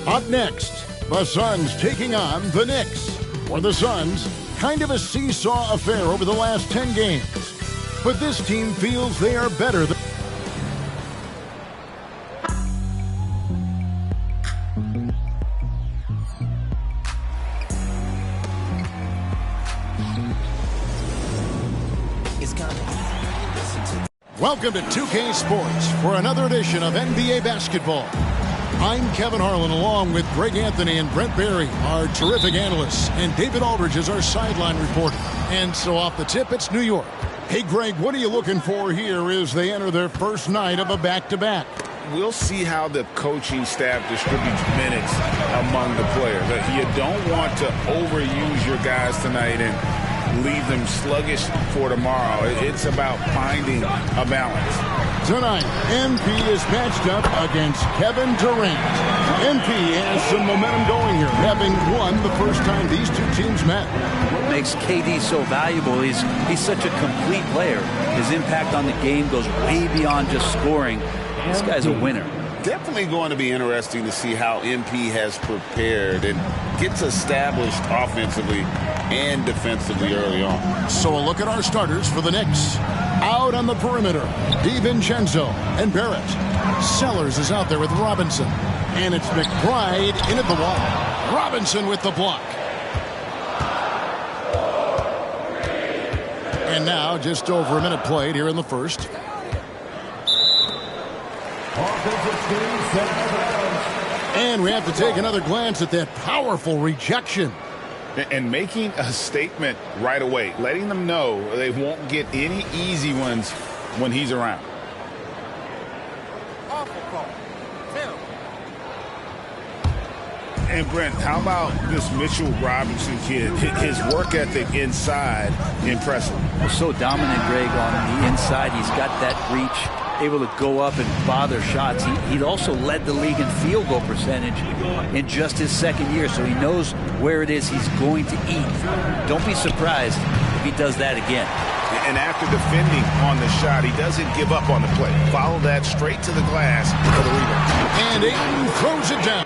Up next, the Suns taking on the Knicks. For the Suns, kind of a seesaw affair over the last 10 games. But this team feels they are better than... Welcome to 2K Sports for another edition of NBA Basketball. I'm Kevin Harlan along with Greg Anthony and Brent Barry, our terrific analysts, and David Aldridge is our sideline reporter. And so off the tip, it's New York. Hey, Greg, what are you looking for here as they enter their first night of a back-to-back? We'll see how the coaching staff distributes minutes among the players. You don't want to overuse your guys tonight and leave them sluggish for tomorrow. It's about finding a balance. Tonight, MP is matched up against Kevin Durant. MP has some momentum going here, having won the first time these two teams met. What makes KD so valuable is he's such a complete player. His impact on the game goes way beyond just scoring. This guy's a winner. Definitely going to be interesting to see how MP has prepared and gets established offensively and defensively early on. So a look at our starters for the Knicks. Out on the perimeter, DiVincenzo and Barrett. Sellers is out there with Robinson. And it's McBride in at the wall. Robinson with the block. And now just over a minute played here in the first. And we have to take another glance at that powerful rejection. And making a statement right away, letting them know they won't get any easy ones when he's around. And Brent, how about this Mitchell Robinson kid? His work ethic inside, impressive. Well, so dominant, Greg, on the inside. He's got that reach, able to go up and bother shots. He also led the league in field goal percentage in just his second year, so he knows where it is he's going to eat. Don't be surprised if he does that again. And after defending on the shot, he doesn't give up on the play. Follow that straight to the glass for the rebound. And Ayton throws it down.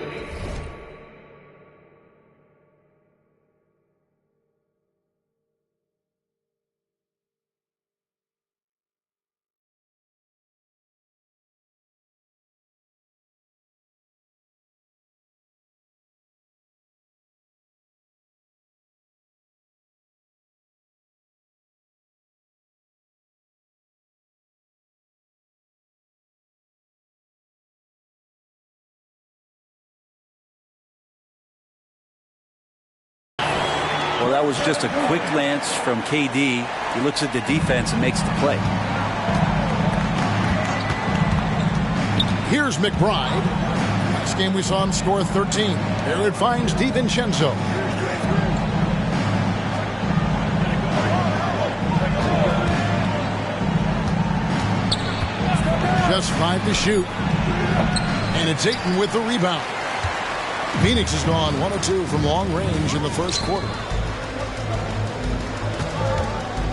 Well, that was just a quick glance from KD. He looks at the defense and makes the play. Here's McBride. Last game we saw him score 13. There it finds DiVincenzo. Just 5 to shoot. And it's Ayton with the rebound. Phoenix has gone 1 of 2 from long range in the first quarter.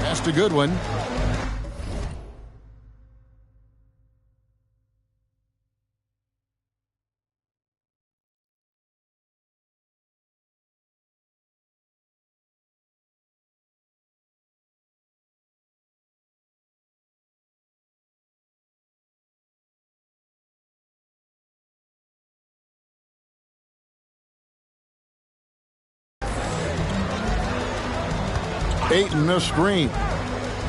That's a good one. Ayton, a screen.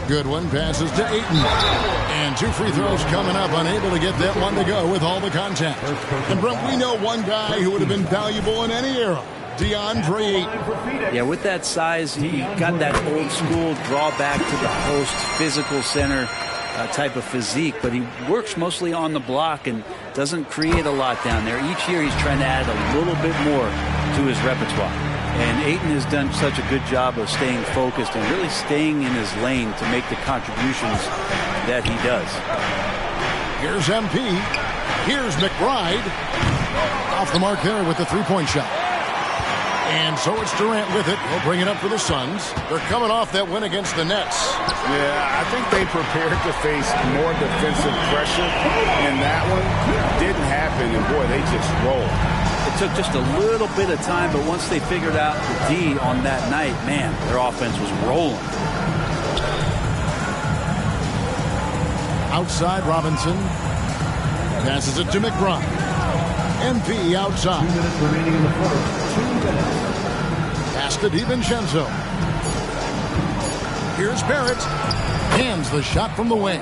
Good one, passes to Ayton. And 2 free throws coming up, unable to get that one to go with all the contact. And Brent, we know one guy who would have been valuable in any era, DeAndre Ayton. Yeah, with that size, he got that old school draw back to the post, physical center type of physique, but he works mostly on the block and doesn't create a lot down there. Each year he's trying to add a little bit more to his repertoire. And Ayton has done such a good job of staying focused and really staying in his lane to make the contributions that he does. Here's MP. Here's McBride. Off the mark there with the three-point shot. And so it's Durant with it. He'll bring it up for the Suns. They're coming off that win against the Nets. Yeah, I think they prepared to face more defensive pressure, and that one didn't happen, and boy, they just rolled. it took just a little bit of time, but once they figured out the D on that night, man, their offense was rolling. Outside, Robinson passes it to McBride. MP outside. 2 minutes remaining in the first. 2 minutes. Pass to DiVincenzo. Here's Barrett. Hands the shot from the wing.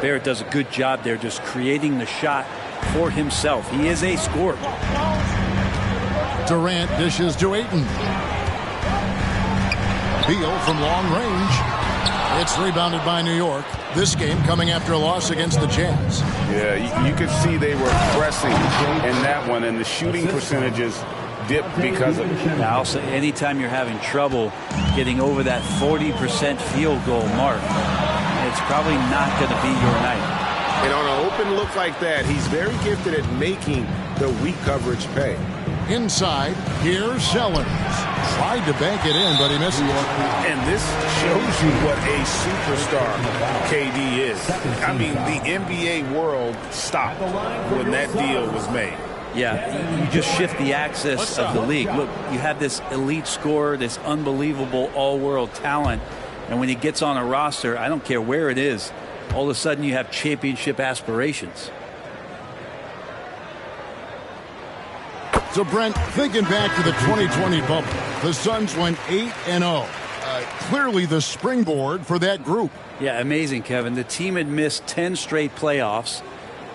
Barrett does a good job there just creating the shot for himself. He is a scorer. Durant dishes to Ayton. Beal from long range. It's rebounded by New York. This game coming after a loss against the Jazz. Yeah, you could see they were pressing in that one, and the shooting percentages dipped because of it. Now, also, anytime you're having trouble getting over that 40% field goal mark, it's probably not going to be your night. And on an open look like that, he's very gifted at making the weak coverage pay. Inside, here's Sellers. Tried to bank it in, but he missed. And this shows you what a superstar KD is. I mean, the NBA world stopped when that deal was made. Yeah, you just shift the axis of the league. Look, you have this elite scorer, this unbelievable all-world talent, and when he gets on a roster, I don't care where it is, all of a sudden you have championship aspirations. So, Brent, thinking back to the 2020 bubble, the Suns went 8-0. Clearly the springboard for that group. Yeah, amazing, Kevin. The team had missed 10 straight playoffs,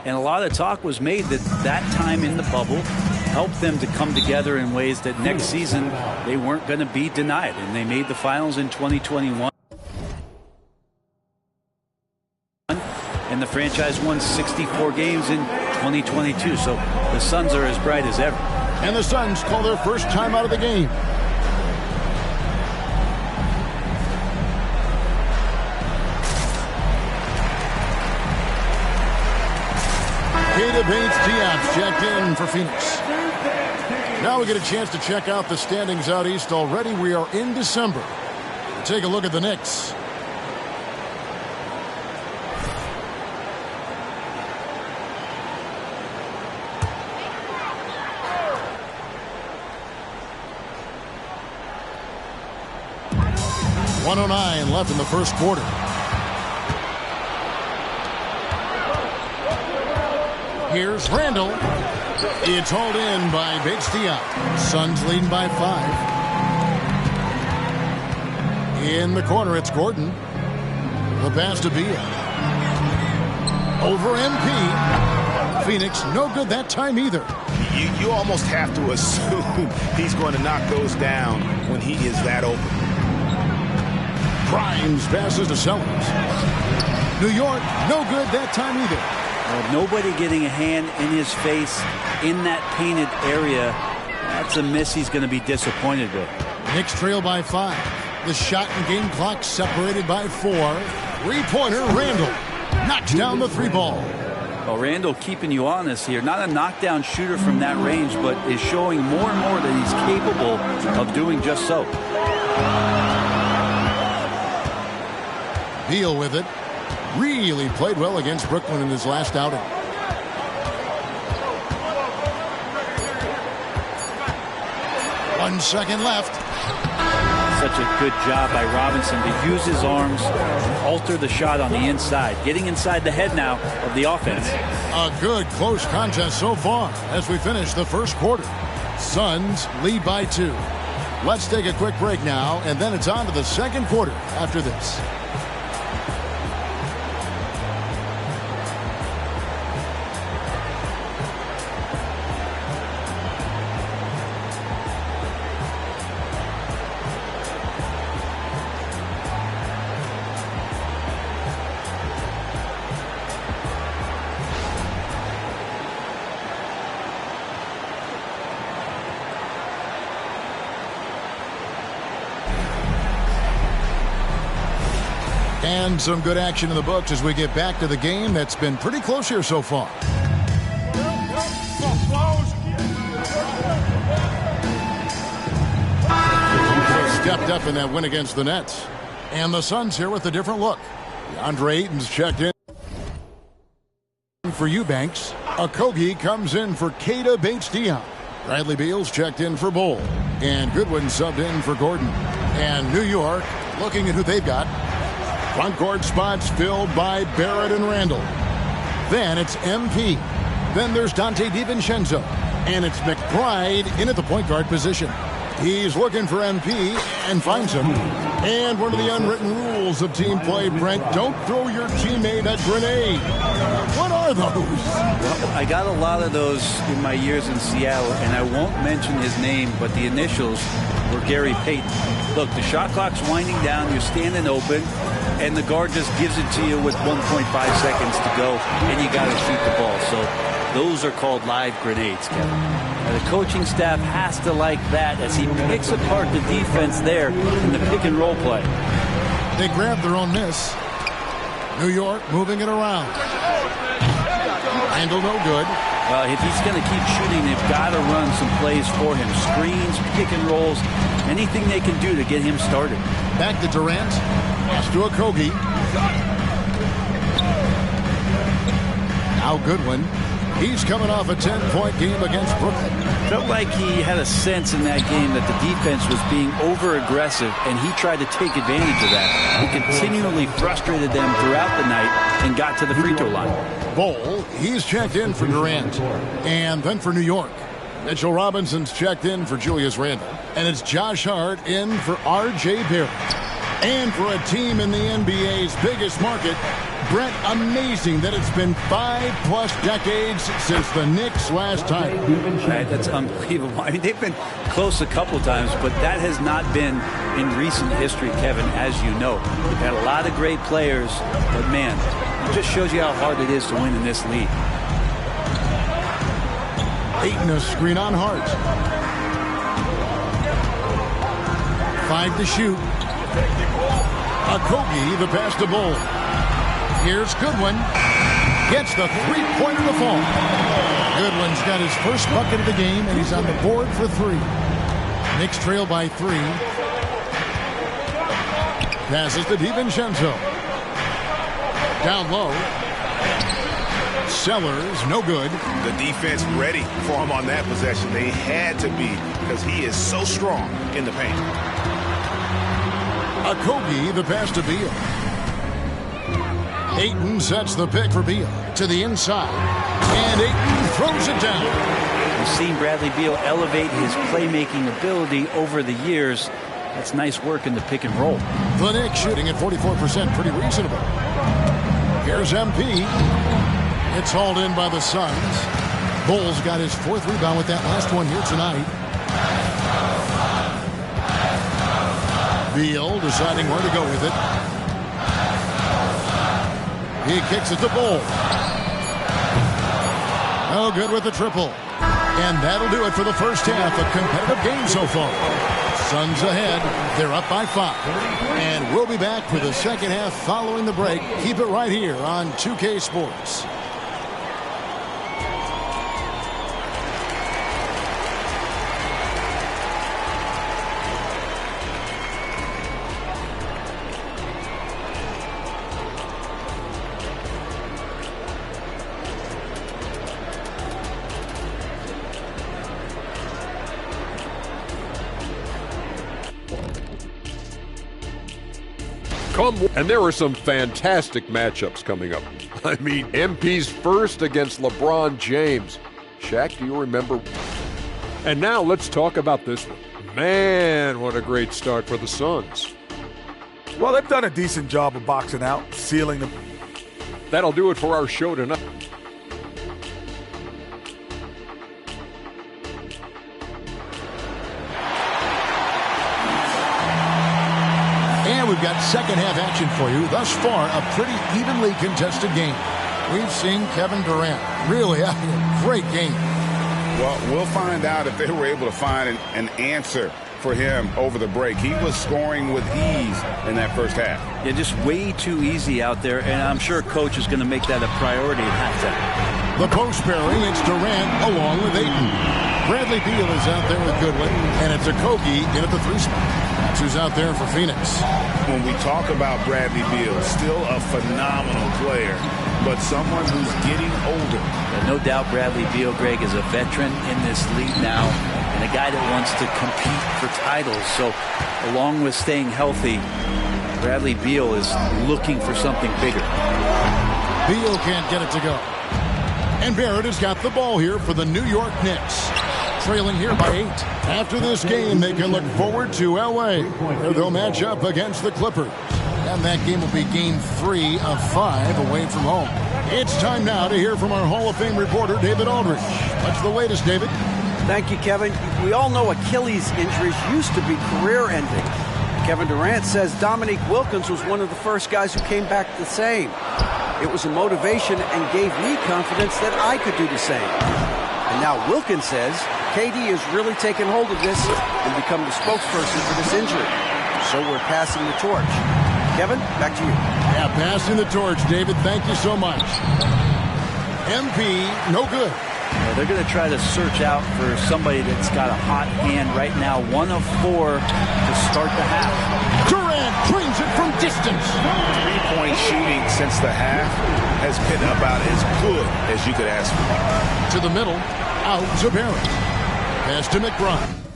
and a lot of talk was made that that time in the bubble helped them to come together in ways that next season they weren't going to be denied, and they made the finals in 2021. And the franchise won 64 games in 2022, so the Suns are as bright as ever. And the Suns call their first time out of the game. Keita Bates-Diop's checked in for Phoenix. Now we get a chance to check out the standings out east already. We are in December. Take a look at the Knicks. .109 left in the first quarter. Here's Randall. It's hauled in by Bates-Diop. Suns leading by 5. In the corner, it's Gordon. The pass to Beal. Over MP. Phoenix, no good that time either. You almost have to assume he's going to knock those down when he is that open. Grimes passes to Sellers. New York, no good that time either. Well, nobody getting a hand in his face in that painted area. That's a miss he's going to be disappointed with. Knicks trail by 5. The shot and game clock separated by 4. Three-pointer, Randall knocks down the 3-ball. Well, Randall keeping you honest here. Not a knockdown shooter from that range, but is showing more and more that he's capable of doing just so. Beal with it. Really played well against Brooklyn in his last outing. One second left. Such a good job by Robinson to use his arms and alter the shot on the inside. Getting inside the head now of the offense. A good close contest so far as we finish the first quarter. Suns lead by 2. Let's take a quick break now, and then it's on to the second quarter after this. And some good action in the books as we get back to the game that's been pretty close here so far. Stepped up in that win against the Nets. And the Suns here with a different look. DeAndre Ayton's checked in for Eubanks. Okogie comes in for Keita Bates-Diop. Bradley Beal's checked in for Bull. And Goodwin subbed in for Gordon. And New York, looking at who they've got. Front court spots filled by Barrett and Randall. Then it's MP. Then there's Dante DiVincenzo. And it's McBride in at the point guard position. He's looking for MP and finds him. And one of the unwritten rules of team play, Brent, don't throw your teammate a grenade. What are those? Well, I got a lot of those in my years in Seattle, and I won't mention his name, but the initials were Gary Payton. Look, the shot clock's winding down, you're standing open, and the guard just gives it to you with 1.5 seconds to go, and you got to shoot the ball. So those are called live grenades, Kevin. Now, the coaching staff has to like that as he picks apart the defense there in the pick and roll play. They grabbed their own miss. New York moving it around. Handle no good. Well, if he's going to keep shooting, they've got to run some plays for him. Screens, pick and rolls, anything they can do to get him started. Back to Durant. Pass to Okogie. Now Goodwin. He's coming off a 10-point game against Brooklyn. Felt like he had a sense in that game that the defense was being over-aggressive, and he tried to take advantage of that. He continually frustrated them throughout the night and got to the free throw line. Bol, he's checked in for Durant. And then for New York, Mitchell Robinson's checked in for Julius Randle. And it's Josh Hart in for R.J. Barrett. And for a team in the NBA's biggest market, Brent, amazing that it's been 5+ decades since the Knicks' last title. Right, that's unbelievable. I mean, they've been close a couple times, but that has not been in recent history, Kevin, as you know. They've had a lot of great players, but man, it just shows you how hard it is to win in this league. Ayton a screen on Hart. 5 to shoot. Okogie, the pass to Bull. Here's Goodwin. Gets the three-pointer to fall. Goodwin's got his first bucket of the game, and he's on the board for 3. Knicks trail by 3. Passes to DiVincenzo. Down low. Sellers, no good. The defense ready for him on that possession. They had to be, because he is so strong in the paint. Okogie, the pass to Beal. Ayton sets the pick for Beal to the inside. And Ayton throws it down. We've seen Bradley Beal elevate his playmaking ability over the years. That's nice work in the pick and roll. The Knicks shooting at 44%, pretty reasonable. Here's MP. It's hauled in by the Suns. Bull's got his 4th rebound with that last one here tonight. Beal deciding where to go with it. He kicks it to Bull. Oh, good with the triple. And that'll do it for the first half. A competitive game so far. Suns ahead. They're up by 5. And we'll be back for the second half following the break. Keep it right here on 2K Sports. And there are some fantastic matchups coming up. I mean, MP's first against LeBron James. Shaq, do you remember? And now let's talk about this one. Man, what a great start for the Suns. Well, they've done a decent job of boxing out, sealing them. That'll do it for our show tonight. We've got second half action for you. Thus far, a pretty evenly contested game. We've seen Kevin Durant really having a great game. Well, we'll find out if they were able to find an answer for him over the break. He was scoring with ease in that first half. Yeah, just way too easy out there, and I'm sure Coach is going to make that a priority at halftime. The post pairing, it's Durant along with Ayton. Bradley Beal is out there with Goodwin, and it's Okogie in at the 3 spot. That's who's out there for Phoenix. When we talk about Bradley Beal, still a phenomenal player, but someone who's getting older. And no doubt Bradley Beal, Greg, is a veteran in this league now and a guy that wants to compete for titles. So along with staying healthy, Bradley Beal is looking for something bigger. Beal can't get it to go. And Barrett has got the ball here for the New York Knicks. Trailing here by 8. After this game, they can look forward to L.A., where they'll match up against the Clippers. And that game will be game 3 of 5 away from home. It's time now to hear from our Hall of Fame reporter, David Aldridge. What's the latest, David? Thank you, Kevin. We all know Achilles injuries used to be career-ending. Kevin Durant says Dominique Wilkins was one of the first guys who came back the same. It was a motivation and gave me confidence that I could do the same. And now Wilkins says KD has really taken hold of this and become the spokesperson for this injury. So we're passing the torch. Kevin, back to you. Yeah, passing the torch, David. Thank you so much. MP, no good. Well, they're going to try to search out for somebody that's got a hot hand right now. 1 of 4 to start the half. Durant drains it from distance. 3-point shooting since the half has been about as good as you could ask for. To the middle, out to Barrett. Pass to McBride.